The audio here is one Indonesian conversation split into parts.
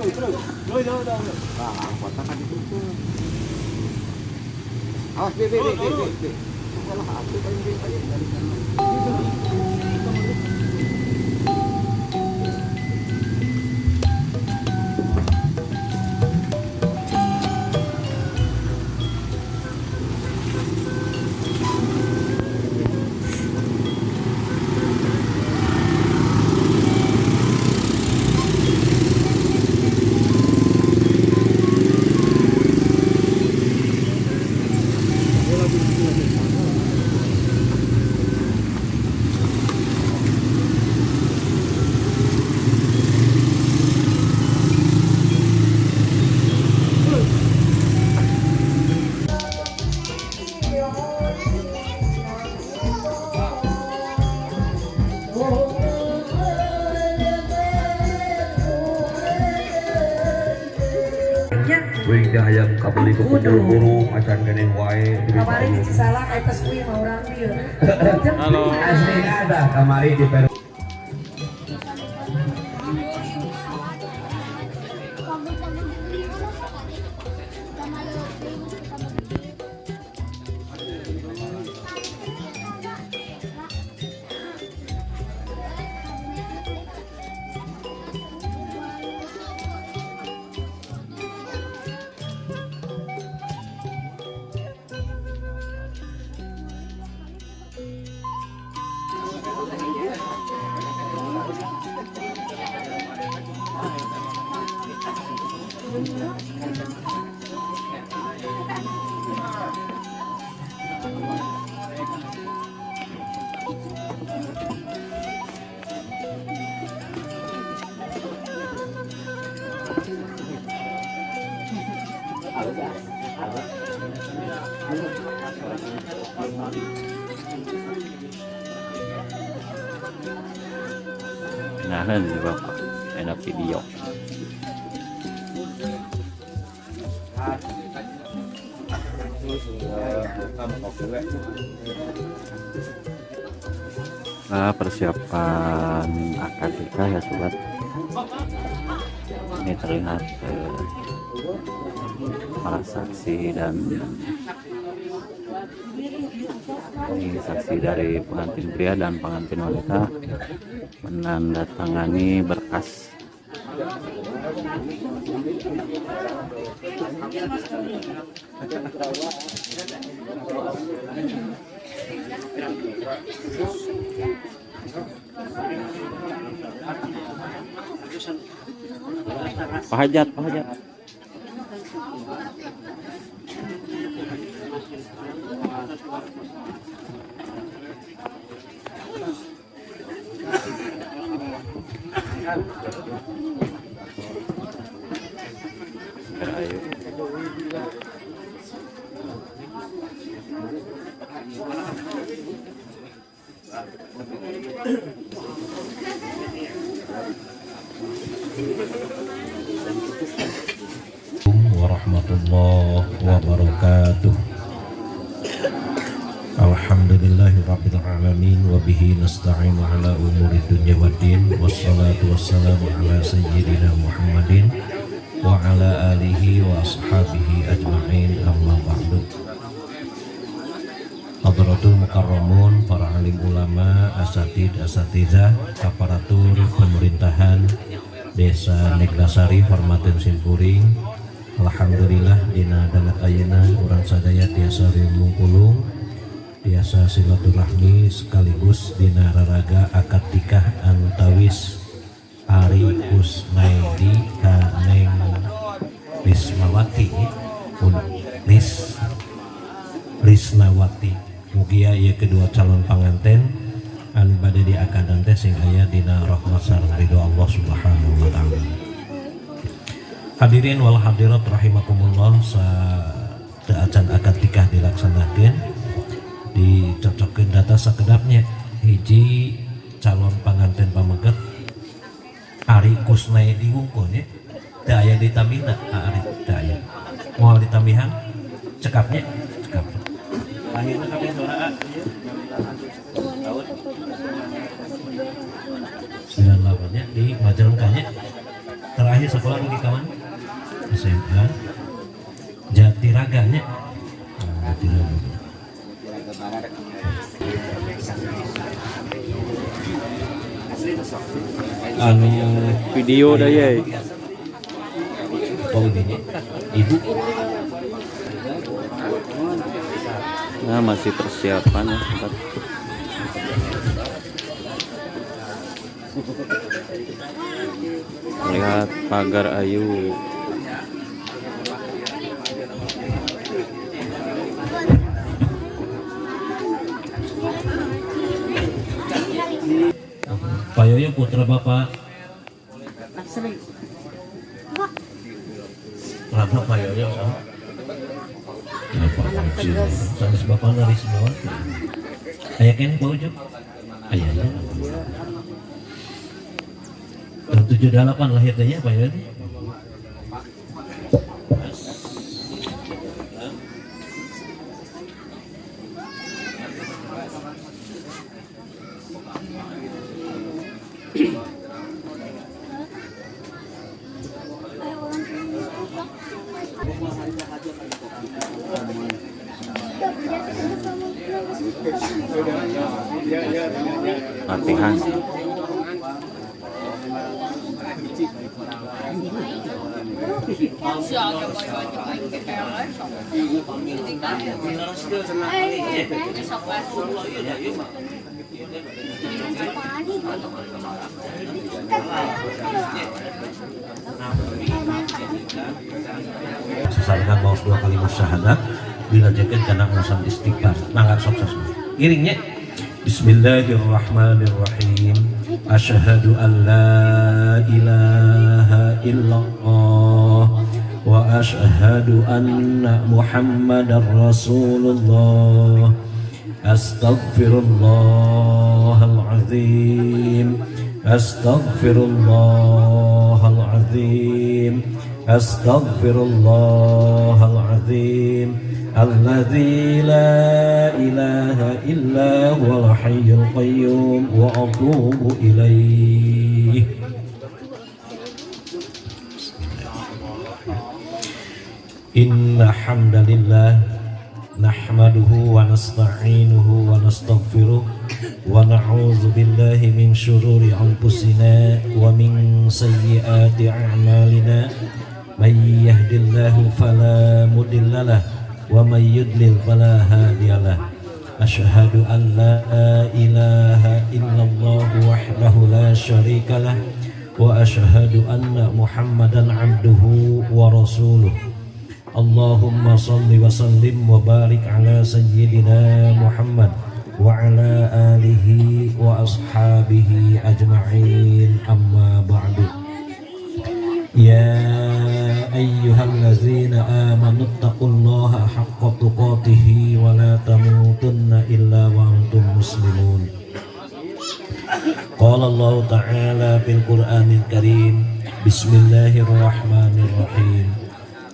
Nah, kotak kan ditutup. Awas, be. Salah aku paling dari sana. Wing hayang kabeli ku penjuru burung acan keneh wae. Kamari di Cisalak eta kuwi mau urang ieu. Halo. Asli ada kamari di Peru. Nah, ini Bapak, enak video. Nah, persiapan akad nikah ya sobat. Ini terlihat para saksi dan ini saksi dari pengantin pria dan pengantin wanita menandatangani berkas. Pak Hajat. Ayo. Warahmatullahi wabarakatuh. Alhamdulillahirabbil alamin wa bihi nasta'inu ala umuri dunya waddin wassalatu wassalamu ala sayyidina Muhammadin wa ala alihi wa ashabihi ajma'in amma ba'du. Hadratul mukarramun, para alim ulama, asatidzah, aparatur pemerintahan Desa Neglasari, Hormatin Simpuring. Alhamdulillah dina dalat ayeuna urang sadaya tiasa rimungkulung, tiasa silaturahmi sekaligus dina raraga akad nikah antawis Ari Kusnaidi kaneng Rismawati Risnawati. Mugia ieu kedua calon panganten anu bade diakadan teh sing aya dina rahmat sareng ridho Allah Subhanahu wa taala. Hadirin wal hadirat rahimakumullah, acan akad nikah dilaksanakeun dicocokkeun data sakedapnya. Hiji calon panganten pameget Ari Kusnaidi wungkul ya. Teu aya ditambihna Ari teu aya. Moal ditambihan cekapnya cekap. Lahirna kabeh saudara tahun 98 nya di Majalengka nya. Terakhir terakhir sekolah di kawan SMA Jatiraganya. Jatiraga. Anu Video dah ya. oh gini ibu Nah, masih persiapan ya. Lihat pagar ayu. Pak Yoyo putra bapak kenapa Pak Yoyo sanes bapak dari semua ayah kene Pak Ucup ayahnya tahun 78 lahirnya Pak Yoyo. Latihan. Sesalkan mau 2 kali syahadat dilanjutkan karena alasan istighfar mangga sukses iringnya Bismillahirrahmanirrahim asyhadu an la ilaha illallah wa asyhadu anna muhammadar rasulullah astaghfirullahalazim astaghfirullahalazim astaghfirullahalazim alladzi la ilaha illa huwal hayyul qayyum wa atubu ilaih. Inna hamdalillah nahmaduhu wa nasta'inuhu wa nastaghfiruh wa na'udzu billahi min syururi anfusina wa min sayyiati a'malina may yahdihillahu fala mudhillalah wa may yudlil fala hadiyalah. Asyhadu an la ilaha illallah wahdahu la syarikalah wa asyhadu anna muhammadan abduhu wa rasuluh. Allahumma salli wa sallim wa barik ala sayyidina Muhammad wa ala alihi wa ashabihi ajma'in, amma ba'du. Ya ayyuhallazina amanu taqullaha haqqa tuqatih wa la tamutunna illa wa antum muslimun. Qala Allah ta'ala fil Qur'anil Karim, Bismillahirrahmanirrahim.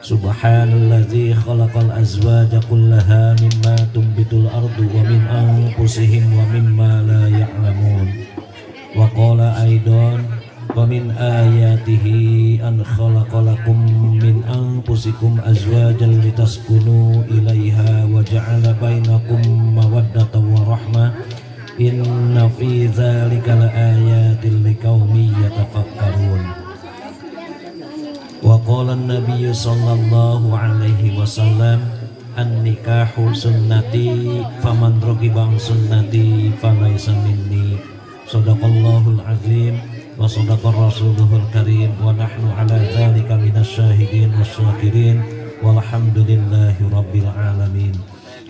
Subhanalladzi khalaqal azwaja kullaha mimma tumbitul ardu wa min anfusihim wa mimma la ya'lamun. Wa qala aidan wa min ayatihi an khalaqalakum min anfusikum azwajan litaskunu ilaiha wa ja'ala bainakum mawaddatan wa rahmah. Inna fi dzalika laayatin liqaumin yatafakkarun. Wa qala an-nabiy sallallahu alaihi wasallam an-nikahu sunnati faman raghiba an sunnati falaysa minni. Shadaqallahul azim wa sadaqa rasuluhul karim wa nahnu ala dzalika minasyahidin wasyakirin walhamdulillahi rabbil alamin.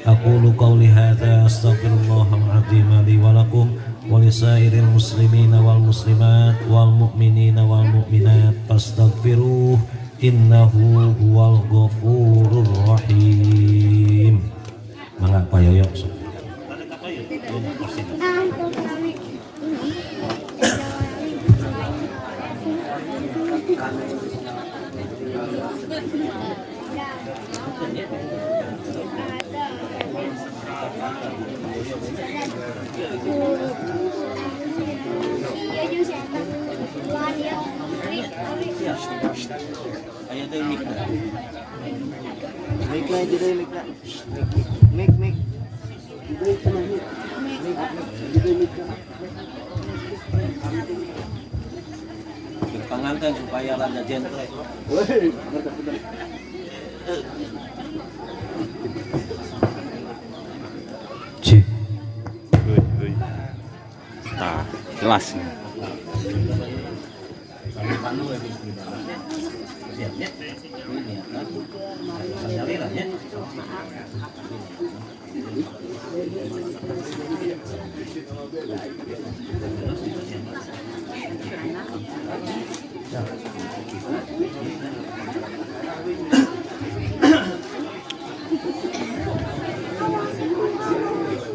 Aqulu qawli hadza astaghfirullahal azim li wa lakum wa lisairil muslimina wal muslimat wal mu'minina wal mu'minat fastaghfiruh innahu huwal ghafurur rahim. Mangga Pak Yoyo. Ayo deh mic na. Mic na aja deh mic na. Mic. Mic na mic. Mic na. Pengantin supaya rada gentle. Woi, bener. Cik. Nah, jelas nih.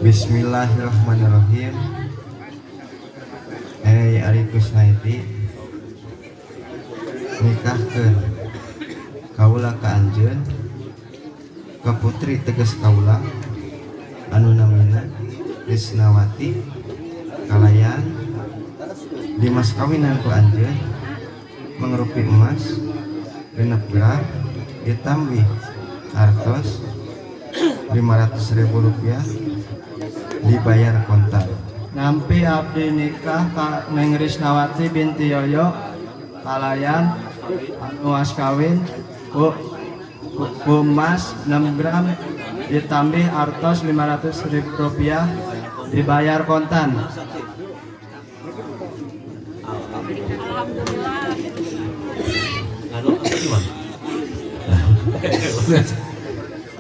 Bismillahirrahmanirrahim. Ari Kusnaiti nikah ke kaula ka anjeun ka putri tegas kaula anu namina Risnawati kalayan dimas kawinan ku anjeun mangrupi emas genep gram ditambih artos 500.000 rupiah dibayar kontan. Nampi abdi nikah ka Neng Risnawati binti Yoyo kalayan anu was kawin ku emas 6 gram ditambih artos 500.000 rupiah dibayar kontan.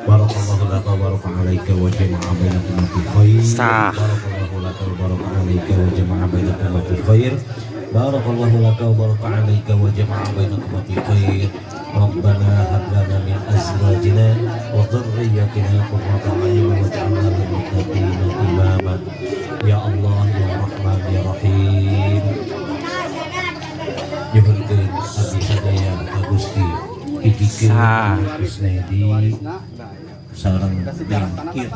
Barakallahu laka wa baraka alaika wa jama'a bainakum fi khair. Sah. Barakallahu laka wa baraka alaika wa jama'a bainakum fi khair. Barakallahu laka wa baraka alaika wa jama'a bainakum fi khair. Rabbana hab lana min azwajina wa dhurriyyatina qurrata a'yun waj'alna lil muttaqina imama. Ya Allah ya Rahman ya Rahim. Nyuhunkeun abdi sadaya ka Gusti pipikeun Kusnaidi sareng bengkir